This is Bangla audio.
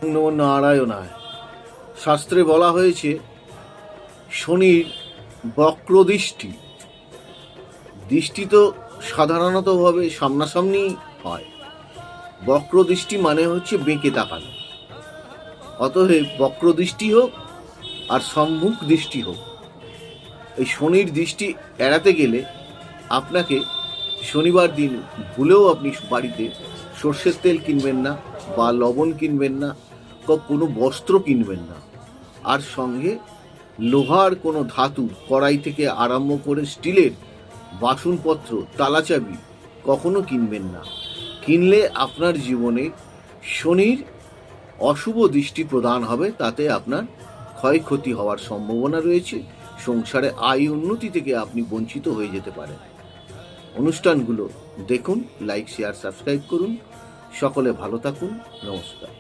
নমো নারায়ণায়। শাস্ত্রে বলা হয়েছে শনির বক্রদৃষ্টি। দৃষ্টি তো সাধারণতভাবে সামনাসামনি হয়, বক্রদৃষ্টি মানে হচ্ছে বেঁকে তাকানো। অতএব বক্রদৃষ্টি হোক আর সম্মুখ দৃষ্টি হোক, এই শনির দৃষ্টি এড়াতে গেলে আপনাকে শনিবার দিন ভুলেও আপনি বাড়িতে সর্ষের তেল কিনবেন না, বা লবণ কিনবেন না, বা কোনো বস্ত্র কিনবেন না। আর সঙ্গে লোহার কোনো ধাতু, কড়াই থেকে আরম্ভ করে স্টিলের বাসনপত্র, তালাচাবি কখনো কিনবেন না। কিনলে আপনার জীবনে শনির অশুভ দৃষ্টি প্রদান হবে, তাতে আপনার ক্ষয়ক্ষতি হওয়ার সম্ভাবনা রয়েছে। সংসারে আয় উন্নতি থেকে আপনি বঞ্চিত হয়ে যেতে পারেন। অনুষ্ঠানগুলো দেখুন, লাইক, শেয়ার, সাবস্ক্রাইব করুন। সকলে ভালো থাকুন। নমস্কার।